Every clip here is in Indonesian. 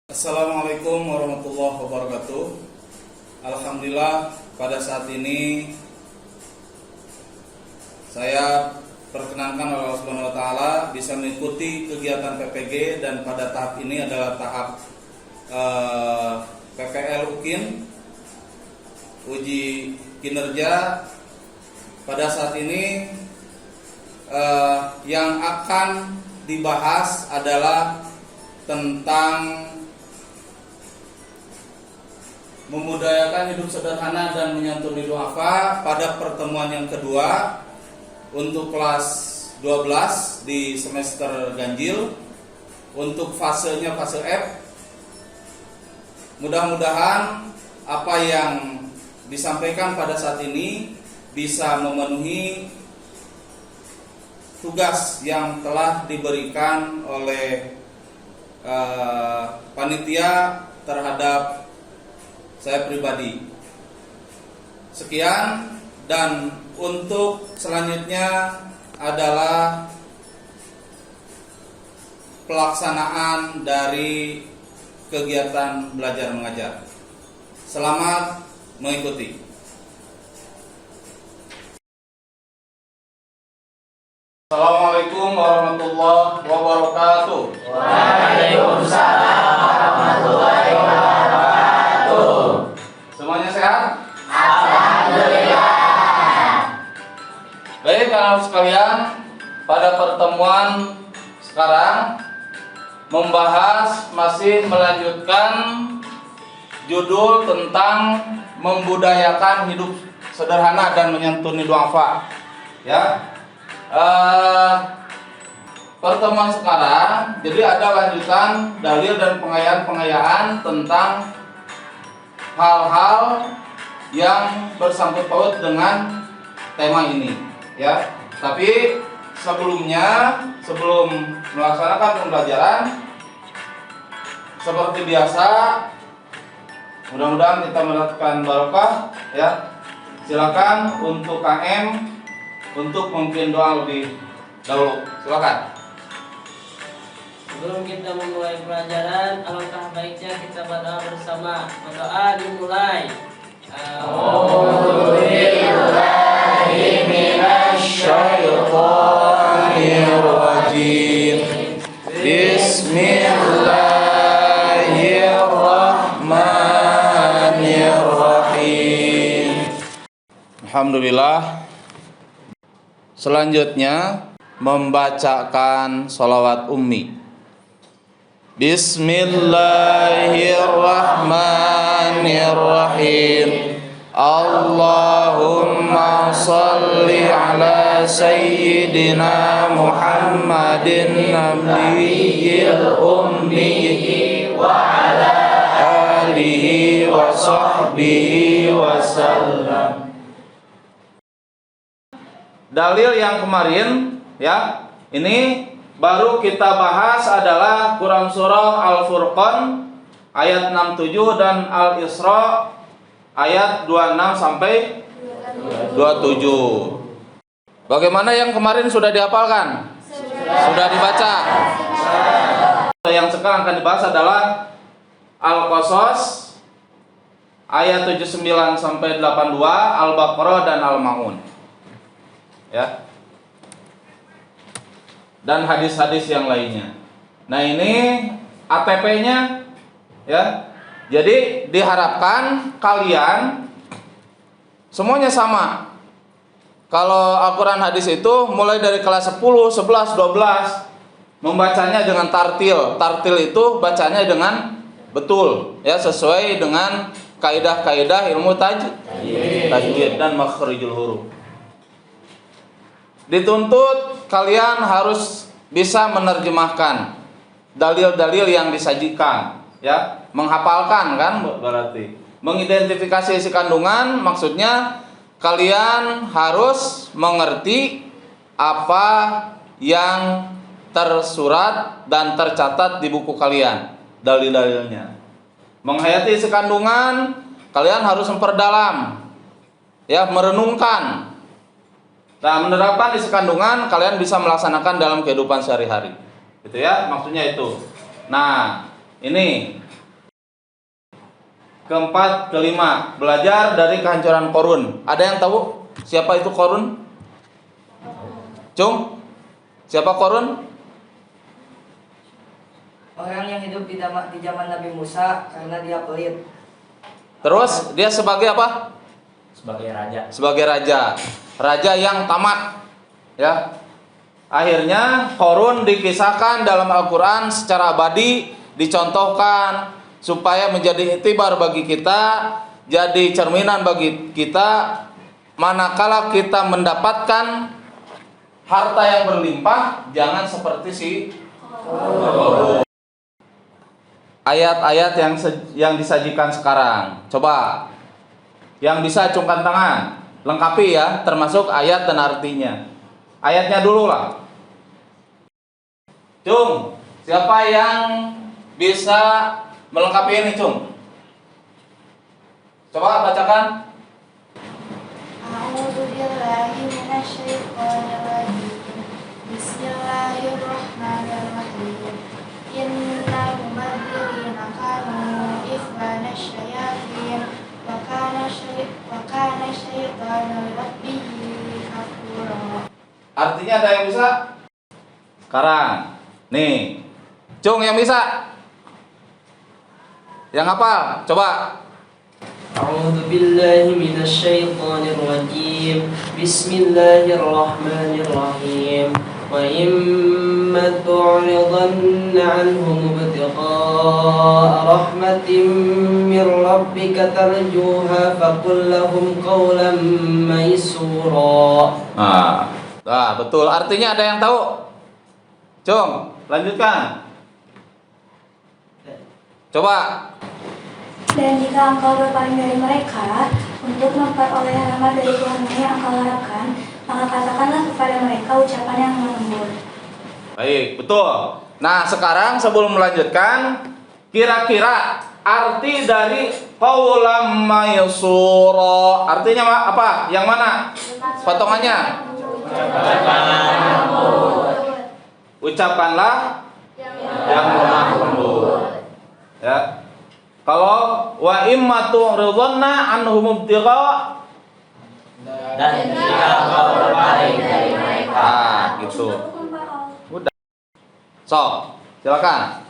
Assalamualaikum warahmatullahi wabarakatuh. Alhamdulillah pada saat ini saya perkenankan oleh Allah Subhanahu wa taala bisa mengikuti kegiatan PPG, dan pada tahap ini adalah tahap PPL UKIN, uji kinerja. Pada saat ini yang akan dibahas adalah tentang memudayakan hidup sederhana dan menyantuni du'afa pada pertemuan yang kedua untuk kelas 12 di semester ganjil. Untuk fasenya fase F. Mudah-mudahan apa yang disampaikan pada saat ini bisa memenuhi tugas yang telah diberikan oleh panitia terhadap saya pribadi. Sekian, dan untuk selanjutnya adalah pelaksanaan dari kegiatan belajar mengajar. Selamat mengikuti. Assalamualaikum warahmatullahi wabarakatuh. Waalaikumsalam warahmatullahi wabarakatuh. Semuanya sehat? Alhamdulillah. Baik, anak sekalian, pada pertemuan sekarang masih melanjutkan judul tentang membudayakan hidup sederhana dan menyantuni du'afa. Ya. Pertemuan sekarang jadi ada lanjutan dalil dan pengayaan tentang hal-hal yang bersangkut paut dengan tema ini, ya. Tapi sebelum melaksanakan pembelajaran seperti biasa, mudah-mudahan kita mendapatkan barokah, ya. Silakan untuk KM untuk memimpin doa lebih dahulu. Silakan. Sebelum kita memulai pelajaran, alangkah baiknya kita berdoa bersama. Berdoa dimulai. A'udzubillahi minasyaitonirrajim. Bismillahirrahmanirrahim. Alhamdulillah. Selanjutnya membacakan sholawat ummi. Bismillahirrahmanirrahim. Allahumma salli ala sayyidina Muhammadin nabiyil ummi wa ala alihi wa sahbihi wa sallam. Dalil yang kemarin, ya, ini baru kita bahas adalah Quran surah Al-Furqan ayat 67 dan Al-Isra ayat 26 sampai 27. Bagaimana yang kemarin sudah dihafalkan? Sudah dibaca? Yang sekarang akan dibahas adalah Al-Qasas ayat 79 sampai 82, Al-Baqarah dan Al-Maun. Ya. Dan hadis-hadis yang lainnya. Nah, ini ATP-nya, ya. Jadi diharapkan kalian semuanya sama. Kalau Al-Quran hadis itu mulai dari kelas 10, 11, 12 membacanya dengan tartil. Tartil itu bacanya dengan betul, ya, sesuai dengan kaidah-kaidah ilmu tajwid dan makhrijul huruf. Dituntut kalian harus bisa menerjemahkan dalil-dalil yang disajikan, ya, menghafalkan, kan, berarti mengidentifikasi isi kandungan. Maksudnya kalian harus mengerti apa yang tersurat dan tercatat di buku kalian, dalil-dalilnya. Menghayati isi kandungan, kalian harus memperdalam, ya, merenungkan. Nah, menerapkan isi kandungan kalian bisa melaksanakan dalam kehidupan sehari-hari. Gitu, ya, maksudnya itu. Nah, ini keempat, kelima, belajar dari kehancuran Qarun. Ada yang tahu siapa itu Qarun? Cung? Siapa Qarun? Orang yang hidup di zaman Nabi Musa karena dia pelit. Terus dia sebagai apa? Sebagai raja. Sebagai raja. Raja yang tamat. Ya. Akhirnya Qarun dikisahkan dalam Al-Qur'an secara abadi, dicontohkan supaya menjadi iktibar bagi kita, jadi cerminan bagi kita manakala kita mendapatkan harta yang berlimpah, jangan seperti si Qarun. Ayat-ayat yang disajikan sekarang. Coba yang bisa acungkan tangan, lengkapi ya, termasuk ayat dan artinya. Ayatnya dulu lah. Cung, siapa yang bisa melengkapi ini, Cung? Coba bacakan. A'udzu billahi minasyaitonir rajim. Bismillahirrahmanirrahim. Innal mubadzirina kanu ikhwana syayatin wa kana syaitanu rabbihi kafura. Artinya ada yang bisa? Sekarang, nih, Cung yang bisa. Yang apa? Coba. A'udzu billahi minasyaitonir rajim. Bismillahirrahmanirrahim. Wa imma tu'ridanna 'anhum ibtigha'a rahmatin min rabbika tarjuha faqul lahum qawlan maysura. Betul. Artinya ada yang tahu? Cung, lanjutkan. Coba. Dan jika engkau berpaling dari mereka untuk memperoleh rahmat dari Tuhanmu yang engkau harapkan, maka katakanlah kepada mereka ucapan yang lembut. Baik, betul. Nah, sekarang sebelum melanjutkan, kira-kira arti dari qaulam maysura artinya apa? Yang mana? Potongannya. Ucapanlah yang lemah lembut. Ya. Kalau wa imma tu'ridhanna anhum ibtigha, Dan jika kau berpaling dari mereka, gitu. Udah. So, silakan.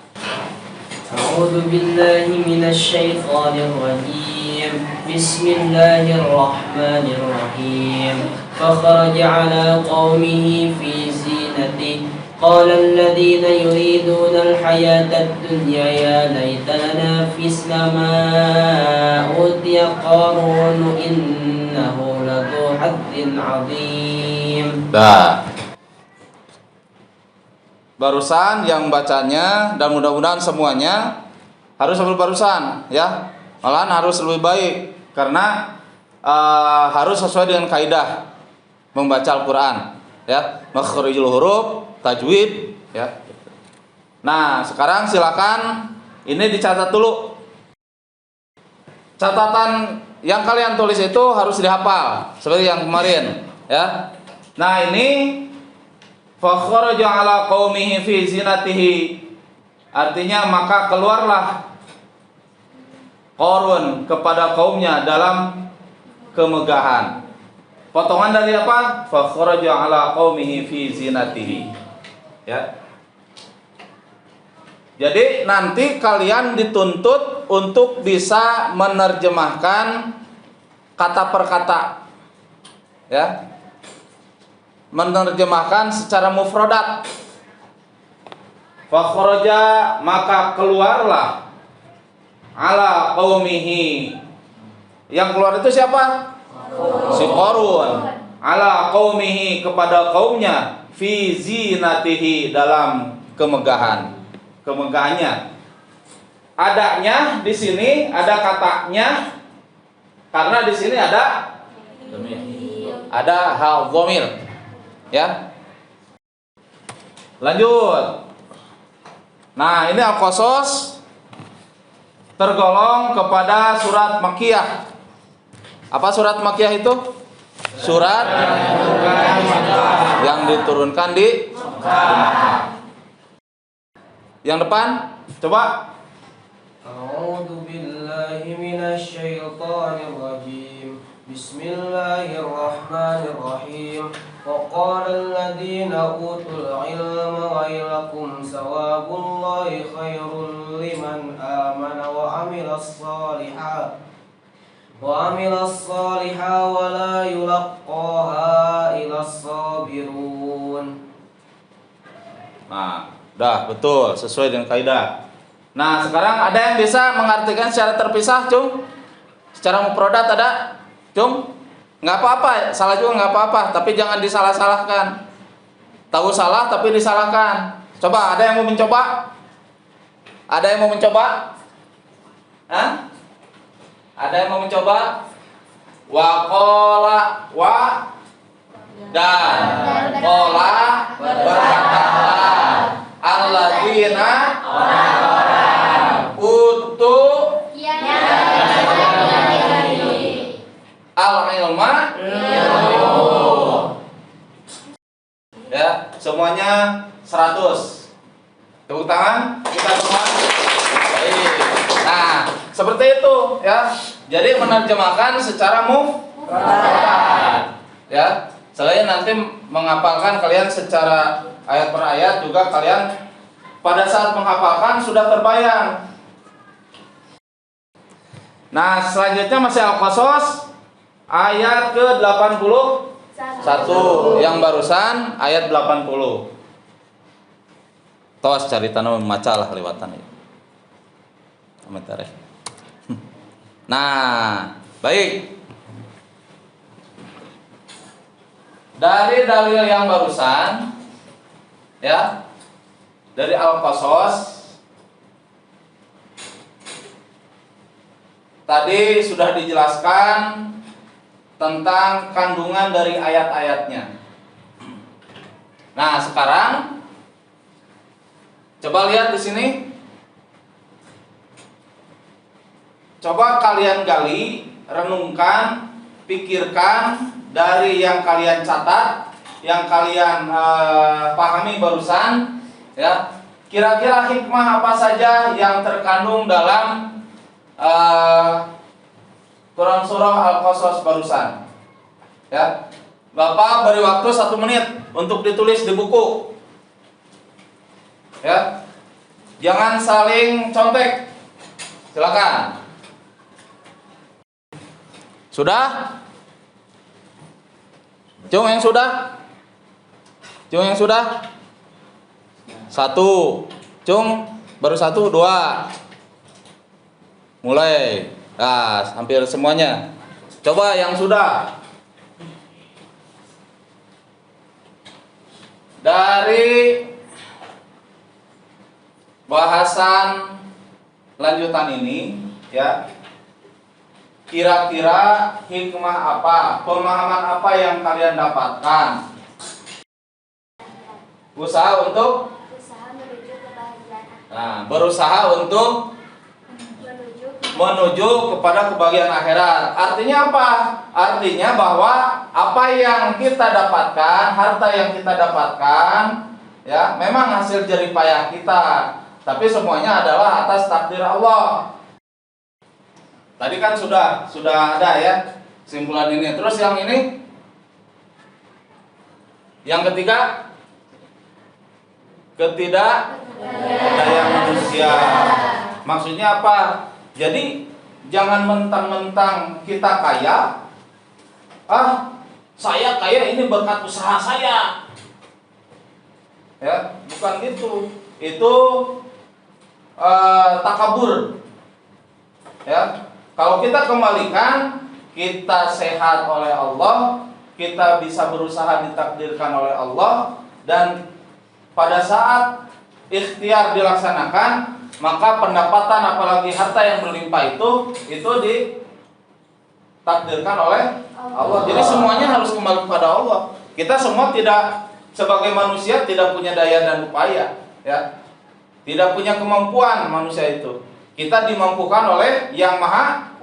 A'udzu billahi minasyaitonir rajim. Bismillahirrahmanirrahim. Fakharaja 'ala qaumihi fi zinatihi. Qala alladziina yuriduuna al-hayaata ad-dunya ya laita lanaa misla maa utiya Qaarun innahu ladzu hazzin 'aziim. Barusan yang bacanya dan mudah-mudahan semuanya harus lebih barusan ya. Malahan harus lebih baik karena harus sesuai dengan kaidah membaca Al-Qur'an ya. Makhrijul huruf, tajwid ya. Nah, sekarang silakan ini dicatat dulu. Catatan yang kalian tulis itu harus dihafal seperti yang kemarin ya. Nah, ini fakharaja 'ala qaumihi fi zinatihi. Artinya maka keluarlah Qarun kepada kaumnya dalam kemegahan. Potongan dari apa? Fakharaja 'ala qaumihi fi zinatihi. Ya. Jadi nanti kalian dituntut untuk bisa menerjemahkan kata per kata. Ya. Menerjemahkan secara mufradat. Fakharaja maka keluarlah 'ala qaumihi. Yang keluar itu siapa? Si Qarun. 'Ala qaumihi kepada kaumnya fi zinatihi dalam kemegahannya. Adanya di sini ada katanya karena di sini ada hal dhamir. Ya. Lanjut. Nah, ini Al-Qasas tergolong kepada surat Makkiyah. Apa surat Makkiyah itu? Surat yang diturunkan di Makkah. Yang depan, coba. A'udzu billahi بالله من الشيطان الرجيم بسم الله الرحمن الرحيم وقال الذين أوتوا العلم ويلكم ثواب الله خير لمن آمن وعمل الصالحا ولا يلقاها إلا الصابرون. Nah, dah betul sesuai dengan kaidah. Nah, sekarang ada yang bisa mengartikan secara terpisah, Cung? Secara mufradat ada? Cung? Nggak apa-apa, salah juga nggak apa-apa, tapi jangan disalah-salahkan. Tahu salah tapi disalahkan. Coba, ada yang mau mencoba? Ada yang mau mencoba? Hah? Ada yang mau mencoba? Waqala wa dan qala berkatalah alladzina utu al-ilma ya, semuanya 100. Tepuk tangan kita semua. Baik. Nah, seperti itu ya. Jadi menerjemahkan secara mufrad. Ya. Selain nanti menghafalkan kalian secara ayat per ayat, juga kalian pada saat menghafalkan sudah terbayang. Nah, selanjutnya masih Al-Qasas ayat ke-81 yang barusan ayat 80. Tos cari tanah macalah lewatan ya. Komentar ya. Nah, baik. Dari dalil yang barusan ya, dari Al-Qasas tadi sudah dijelaskan tentang kandungan dari ayat-ayatnya. Nah, sekarang coba lihat di sini. Coba kalian gali, renungkan, pikirkan dari yang kalian catat, yang kalian pahami barusan, ya. Kira-kira hikmah apa saja yang terkandung dalam Quran surah Al-Qasas barusan? Ya. Bapak beri waktu 1 menit untuk ditulis di buku. Ya. Jangan saling contek. Silakan. Sudah? Cung yang sudah? Cung yang sudah? 1. Cung baru 1, 2. Mulai. Nah, hampir semuanya. Coba yang sudah. Dari bahasan lanjutan ini, ya. Kira-kira hikmah apa, pemahaman apa yang kalian dapatkan? Usaha untuk menuju kebahagiaan. Nah, berusaha untuk menuju kepada kebahagiaan akhirat. Artinya apa? Artinya bahwa apa yang kita dapatkan, harta yang kita dapatkan, ya, memang hasil jerih payah kita, tapi semuanya adalah atas takdir Allah. Tadi kan sudah ada ya kesimpulan ini. Terus yang ini, yang ketiga, ketidakberdayaan manusia. Maksudnya apa? Jadi jangan mentang-mentang kita kaya, saya kaya ini berkat usaha saya. Ya, bukan gitu. Itu takabur. Ya. Kalau kita kembalikan, kita sehat oleh Allah, kita bisa berusaha ditakdirkan oleh Allah, dan pada saat ikhtiar dilaksanakan, maka pendapatan apalagi harta yang berlimpah itu ditakdirkan oleh Allah. Jadi semuanya harus kembali kepada Allah. Kita semua tidak, sebagai manusia, tidak punya daya dan upaya, ya. Tidak punya kemampuan manusia itu. Kita dimampukan oleh Yang Maha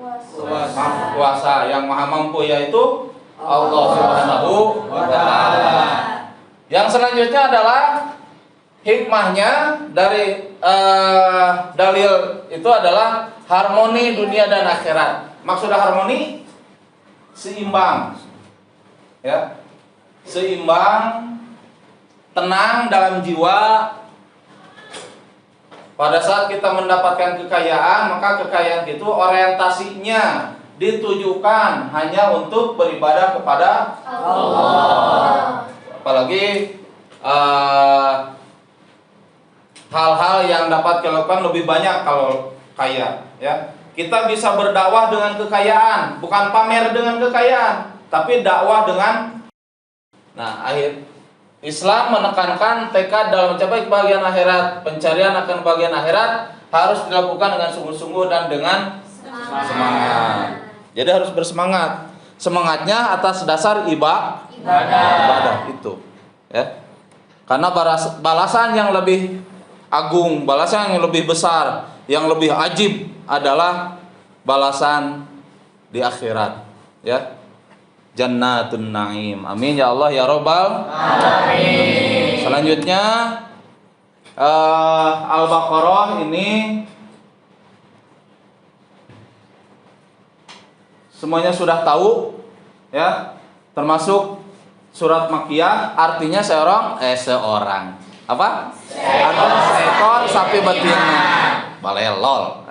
Kuasa, yang Maha Mampu, yaitu Allah Subhanahu wa Ta'ala. Yang selanjutnya adalah hikmahnya dari dalil itu adalah harmoni dunia dan akhirat. Maksudnya harmoni seimbang, ya, seimbang, tenang dalam jiwa. Pada saat kita mendapatkan kekayaan, maka kekayaan itu orientasinya ditujukan hanya untuk beribadah kepada Allah. Apalagi hal-hal yang dapat dilakukan lebih banyak kalau kaya, ya. Kita bisa berdakwah dengan kekayaan, bukan pamer dengan kekayaan, tapi dakwah dengan. Nah, akhir Islam menekankan tekad dalam mencapai kebahagiaan akhirat, pencarian akan kebahagiaan akhirat harus dilakukan dengan sungguh-sungguh dan dengan semangat. Jadi harus bersemangat. Semangatnya atas dasar ibadah itu, ya. Karena balasan yang lebih agung, balasan yang lebih besar, yang lebih ajib adalah balasan di akhirat, ya. Jannatun Naim. Amin ya Allah ya Rabbal alamin. Selanjutnya Al-Baqarah ini semuanya sudah tahu, ya, termasuk surat Makkiyah, artinya seorang apa? Seekor sapi betina. Balelol.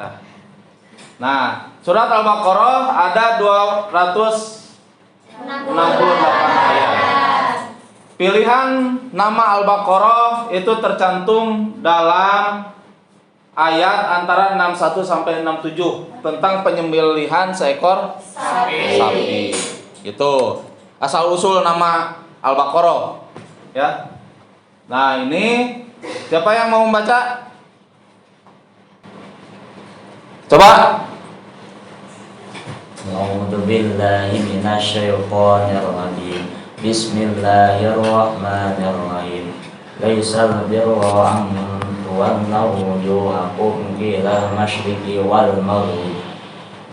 Nah, surat Al-Baqarah ada 268 ayat. Pilihan nama Al-Baqarah itu tercantum dalam ayat antara 61 sampai 67 tentang penyembelihan seekor sapi. Itu asal usul nama Al-Baqarah, ya. Nah, ini siapa yang mau membaca? Coba. A'udzu billahi minasyaitonir rajim. Bismillahirrahmanirrahim. Laisal birra an tuwallu wujuhakum qila masyriqi wal maghrib.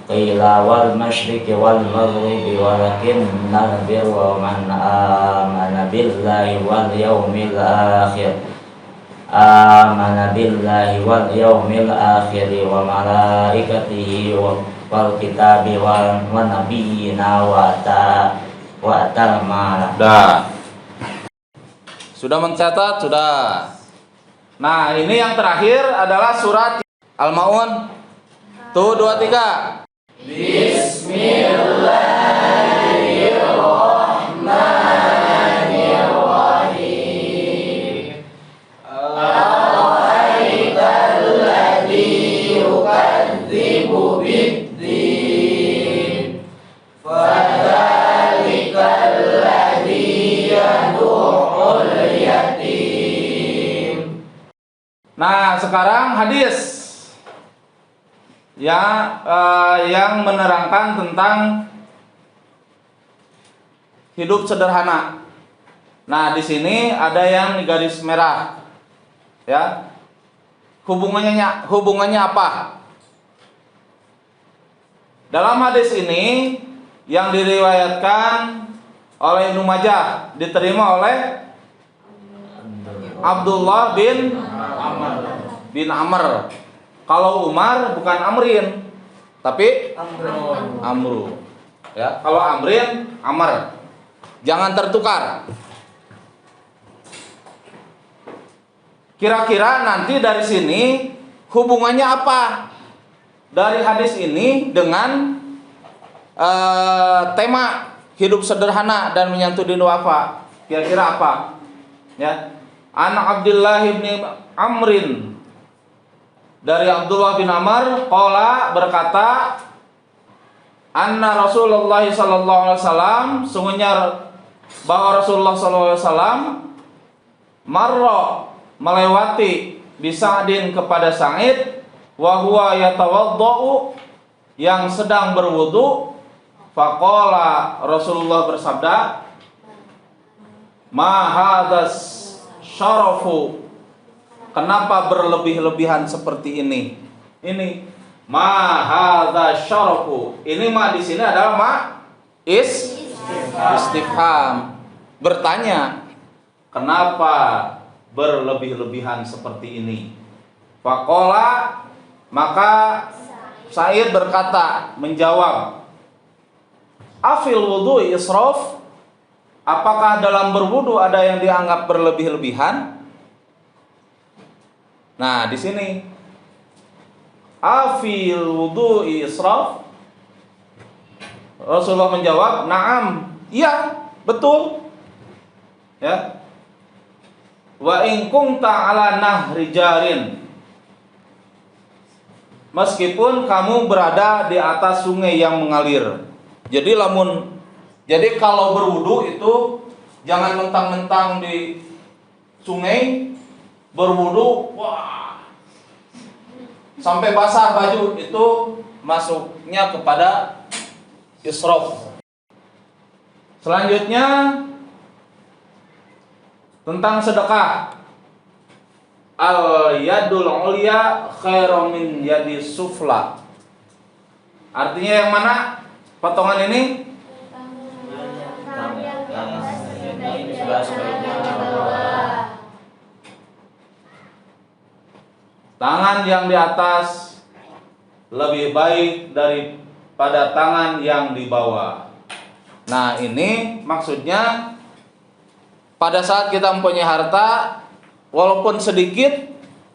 Qila wal masyriqi wal maghribi walakinnal birra man amana billahi wal yawmil akhir. Amana billahi wal yawmil akhir wa malaikatihi wal kitabi wal nabiyina wa ta'al mala. Sudah mencatat? Sudah. Nah, ini yang terakhir adalah surat Al-Maun. Tuh 2 3. Bismillahirrahmanirrahim. Ara'aital ladzi yukadzibu bid-din. Fadzalikal ladzi yad'ul yatim. Nah, sekarang hadis yang menerangkan tentang hidup sederhana. Nah, di sini ada yang di garis merah, ya. Hubungannya apa? Dalam hadis ini yang diriwayatkan oleh Ibnu Majah diterima oleh Abdullah bin Amr. Kalau Umar bukan Amrin, tapi Amru. Ya, kalau Amrin, Amr. Jangan tertukar. Kira-kira nanti dari sini hubungannya apa? Dari hadis ini dengan tema hidup sederhana dan menyantuni duafa. Kira-kira apa? Ya. An Abdullah bin Amrin. Dari Abdullah bin Amr qala berkata, anna Rasulullah sallallahu alaihi wasallam, sungguhnya bahwa Rasulullah sallallahu alaihi wasallam marra melewati Bisa'din kepada Sa'id wa huwa yatawaddau yang sedang berwudu. Faqala Rasulullah bersabda, ma hadas syarafu, kenapa berlebih-lebihan seperti ini? Ini ma hadza syarafu. Ini ma di sini adalah ma istifham. Bertanya, kenapa berlebih-lebihan seperti ini? Faqala, maka Sa'id berkata, menjawab, afil wudu israf, apakah dalam berwudu ada yang dianggap berlebih-lebihan? Nah, di sini afil wudu israf, Rasulullah menjawab, na'am, iya, betul. Ya. Wa in kunta ala nahri jarin, meskipun kamu berada di atas sungai yang mengalir. Jadi kalau berwudu itu jangan mentang-mentang di sungai berwudu, wah, sampai basah baju, itu masuknya kepada israf. Selanjutnya tentang sedekah. Al yadul ulya khairum min yadi sufla. Artinya yang mana potongan ini? Tangan yang di atas lebih baik daripada tangan yang di bawah. Nah, ini maksudnya pada saat kita mempunyai harta walaupun sedikit,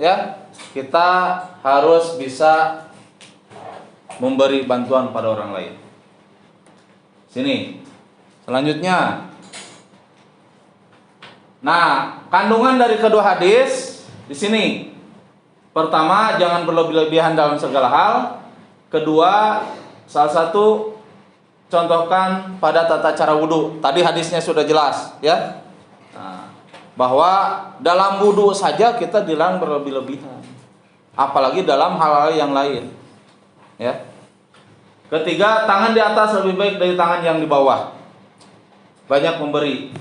ya, kita harus bisa memberi bantuan pada orang lain. Sini. Selanjutnya. Nah, kandungan dari kedua hadis di sini. Pertama, jangan berlebih-lebihan dalam segala hal. Kedua, salah satu contohkan pada tata cara wudu. Tadi hadisnya sudah jelas, ya. Nah, bahwa dalam wudu saja kita dilarang berlebih-lebihan, apalagi dalam hal-hal yang lain, ya. Ketiga, tangan di atas lebih baik dari tangan yang di bawah. Banyak memberi,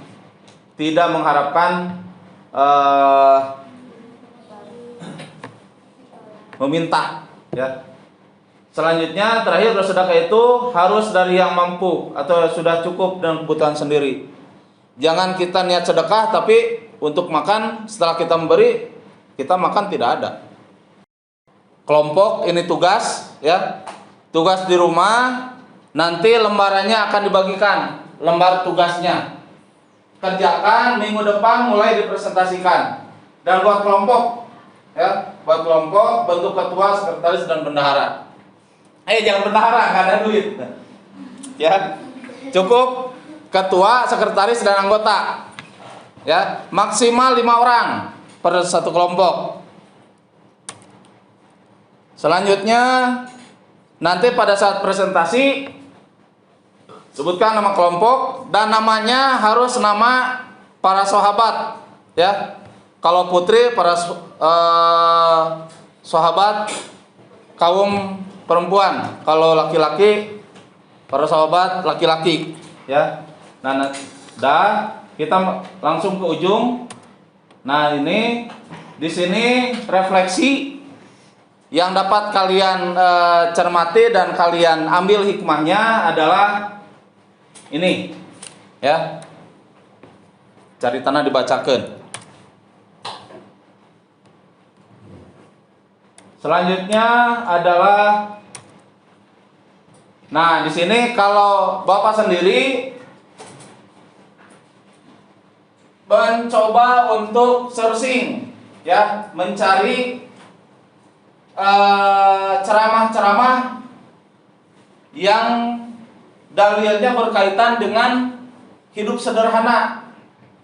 tidak mengharapkan meminta, ya. Selanjutnya, terakhir, bersedekah itu harus dari yang mampu atau sudah cukup dengan kebutuhan sendiri. Jangan kita niat sedekah tapi untuk makan, setelah kita memberi, kita makan tidak ada. Kelompok ini tugas, ya. Tugas di rumah, nanti lembarannya akan dibagikan, lembar tugasnya. Kerjakan, minggu depan mulai dipresentasikan. Dan buat kelompok, ya, buat kelompok, bentuk ketua, sekretaris, dan bendahara. Jangan bendahara, nggak ada duit, ya. Cukup ketua, sekretaris, dan anggota, ya, maksimal 5 orang per satu kelompok. Selanjutnya, nanti pada saat presentasi sebutkan nama kelompok dan namanya harus nama para sahabat, ya. Kalau putri, para sahabat kaum perempuan. Kalau laki-laki, para sahabat laki-laki, ya. Nah, kita langsung ke ujung. Nah, ini di sini refleksi yang dapat kalian cermati dan kalian ambil hikmahnya adalah ini, ya. Cari tanah dibacakan. Selanjutnya adalah, nah, di sini kalau Bapak sendiri mencoba untuk searching, ya, mencari ceramah-ceramah yang dalilnya berkaitan dengan hidup sederhana,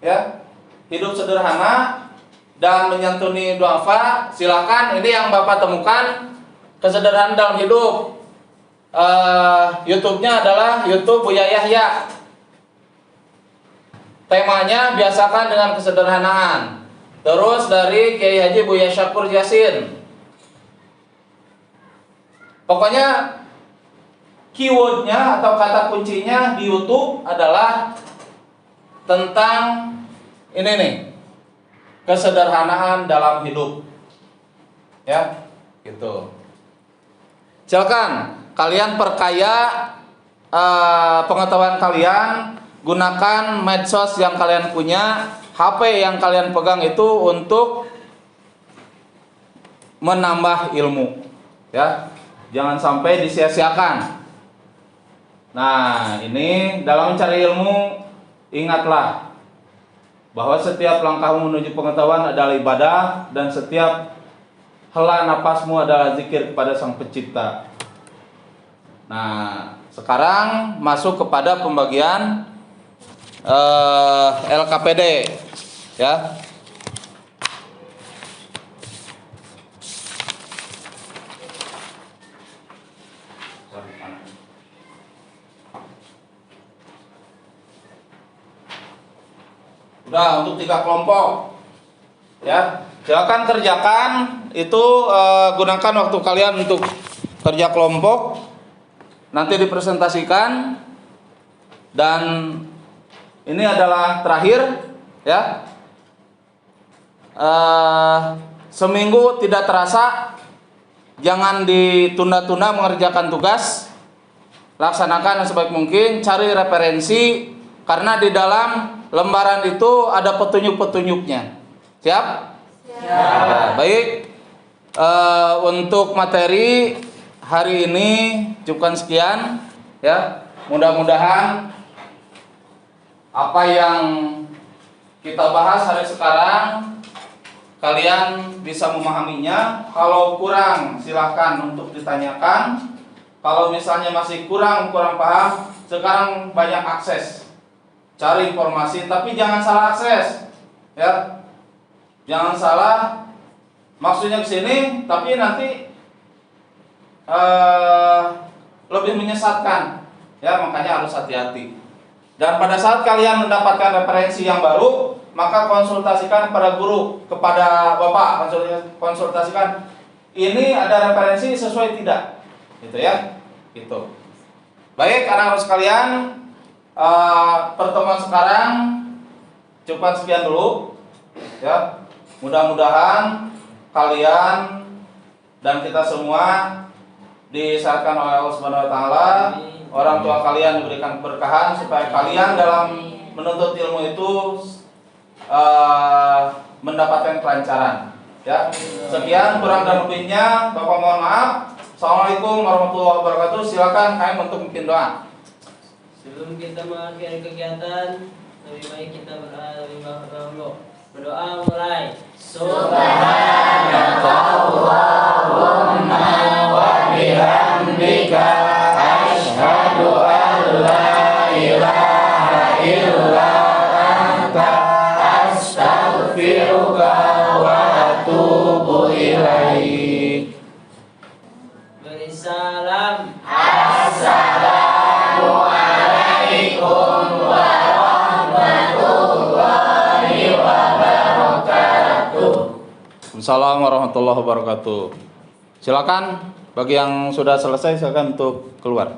ya, hidup sederhana dan menyantuni duafa. Silakan, ini yang Bapak temukan kesederhanaan dalam hidup. YouTube-nya adalah YouTube Buya Yahya. Temanya biasakan dengan kesederhanaan. Terus dari Kiai Haji Buya Syakur Yasin. Pokoknya keywordnya atau kata kuncinya di YouTube adalah tentang ini nih, kesederhanaan dalam hidup, ya, gitu. Silakan kalian perkaya pengetahuan kalian, gunakan medsos yang kalian punya, HP yang kalian pegang itu untuk menambah ilmu, ya. Jangan sampai disia-siakan. Nah, ini dalam mencari ilmu, ingatlah bahwa setiap langkahmu menuju pengetahuan adalah ibadah, dan setiap hela napasmu adalah zikir kepada Sang Pencipta. Nah, sekarang masuk kepada pembagian LKPD, ya. Udah untuk 3 kelompok, ya. Silakan kerjakan itu, gunakan waktu kalian untuk kerja kelompok, nanti dipresentasikan, dan ini adalah terakhir, ya. Seminggu tidak terasa, jangan ditunda-tunda mengerjakan tugas, laksanakan sebaik mungkin, cari referensi, karena di dalam lembaran itu ada petunjuk-petunjuknya. Siap? Ya, baik. Untuk materi hari ini cukupkan sekian, ya. Mudah-mudahan apa yang kita bahas hari sekarang kalian bisa memahaminya. Kalau kurang silahkan untuk ditanyakan. Kalau misalnya masih kurang paham, sekarang banyak akses, cari informasi, tapi jangan salah akses, ya. Jangan salah, maksudnya ke sini, tapi nanti lebih menyesatkan, ya. Makanya harus hati-hati. Dan pada saat kalian mendapatkan referensi yang baru, maka konsultasikan pada guru, kepada bapak, konsultasikan ini ada referensi sesuai tidak, gitu ya, gitu. Baik, anak-anak sekalian, pertemuan sekarang cukupkan sekian dulu, ya. Mudah-mudahan kalian dan kita semua disyaratkan oleh Allah Subhanahu wa taala, orang tua kalian diberikan keberkahan supaya kalian dalam menuntut ilmu itu mendapatkan kelancaran, ya. Sekian, kurang dan lebihnya Bapak mohon maaf. Assalamualaikum warahmatullahi wabarakatuh. Silakan kalian untuk memimpin doa. Sebelum kita mengakhiri kegiatan, lebih baik kita berdoa dahulu. Berdoa mulai. Subhanakallahumma wa bihamdika asyhadu an la ilaha illa anta astaghfiruka wa atubu ilaik. Beri salam. Assalamualaikum warahmatullahi wabarakatuh. Assalamualaikum warahmatullahi wabarakatuh. Silakan bagi yang sudah selesai, silakan untuk keluar.